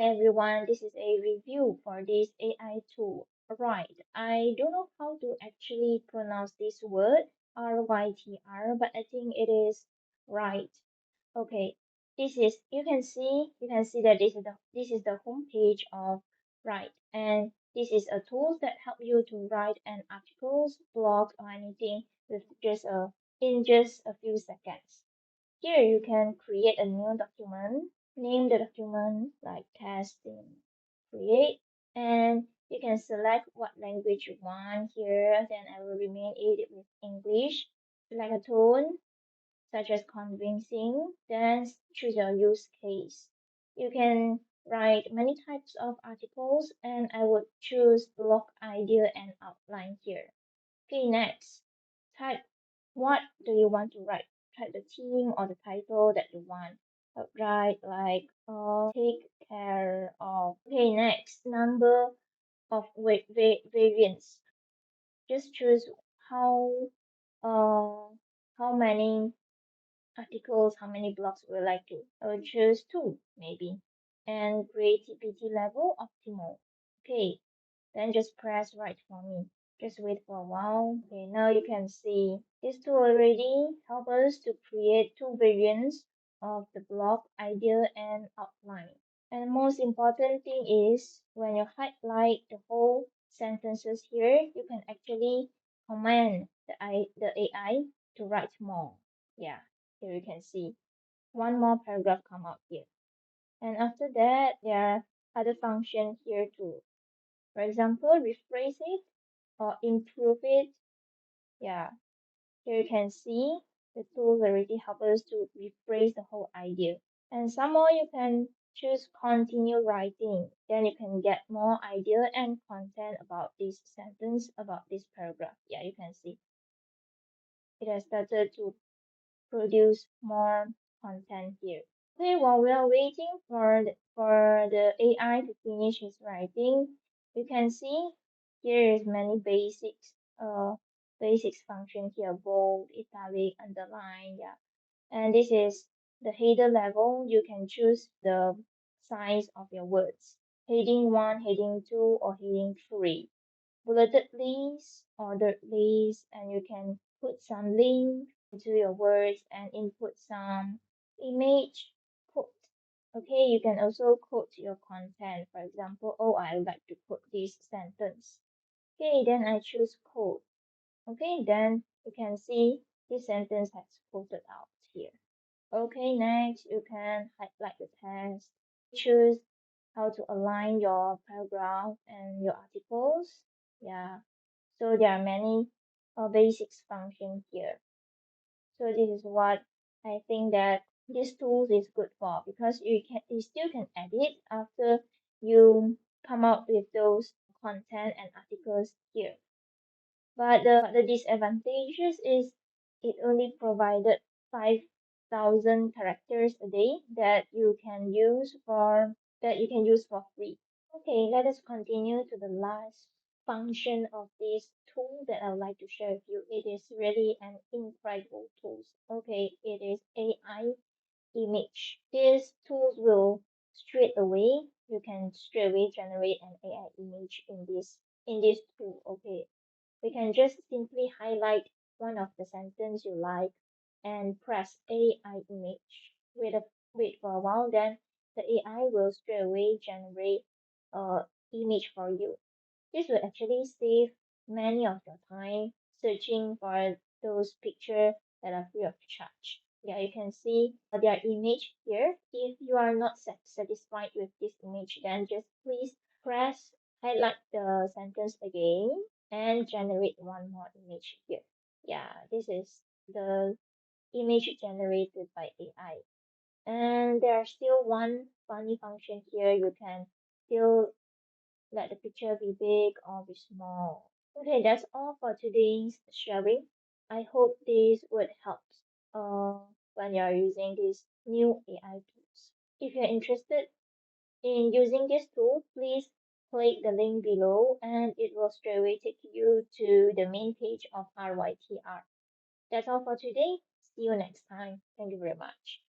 everyone, this is a review for this AI tool. Right, I don't know how to actually pronounce this word, Rytr, but I think it is right. Okay, you can see that this is the homepage of Rytr, and this is a tool that help you to write an articles, blog, or anything with just a few seconds. Here you can create a new document, name the document like testing, create, and you can select what language you want here. Then I will remain it with English. Select a tone, such as convincing, then choose your use case. You can write many types of articles, and I would choose blog idea and outline here. Okay, next, type what do you want to write? Type the theme or the title that you want. Write like take care of. Okay, next, number of variants. Just choose how uh how many articles, how many blogs would you like to. I will choose two maybe. And creativity level optimal. Okay, then just press write for me. Just wait for a while. Okay, now you can see this tool already help us to create two variants of the blog idea and outline. And the most important thing is when you highlight the whole sentences here, you can actually command the AI to write more. Yeah, here you can see one more paragraph come out here. And after that, there are other functions here too. For example, rephrase it or improve it. Yeah, here you can see the tools already help us to rephrase the whole idea. And some more you can choose continue writing. Then you can get more idea and content about this sentence, about this paragraph. Yeah, you can see it has started to produce more content here. Okay, while we are waiting for the AI to finish his writing, you can see here is many basics function here, bold, italic, underline, yeah. And this is the header level. You can choose the size of your words. Heading 1, heading 2, or heading 3. Bulleted list, ordered list, and you can put some link to your words and input some image quote. Okay, you can also quote your content. For example, oh, I would like to quote this sentence. Okay, then I choose quote. Okay, then you can see this sentence has quoted out here. Okay, next you can highlight the text. Choose how to align your paragraph and your articles. Yeah, so there are many basics function here. So this is what I think that this tool is good for because you still can edit after you come up with those content and articles here. But the disadvantages is it only provided 5,000 characters a day that you can use for free. Okay, let us continue to the last function of this tool that I would like to share with you. It is really an incredible tool. Okay, it is AI image. These tools will you can straight away generate an AI image in this tool. Okay, we can just simply highlight one of the sentence you like and press AI image. Wait for a while, then the AI will straight away generate image for you. This will actually save many of your time searching for those pictures that are free of charge. Yeah, you can see their image here. If you are not satisfied with this image, then just please press highlight the sentence again and generate one more image here. Yeah, this is the image generated by AI. And there's still one funny function here. You can still let the picture be big or be small. Okay, that's all for today's sharing. I hope this would help uh, when you're using these new AI tools. If you're interested in using this tool, please click the link below and it will straight away take you to the main page of RYTR. That's all for today. See you next time. Thank you very much.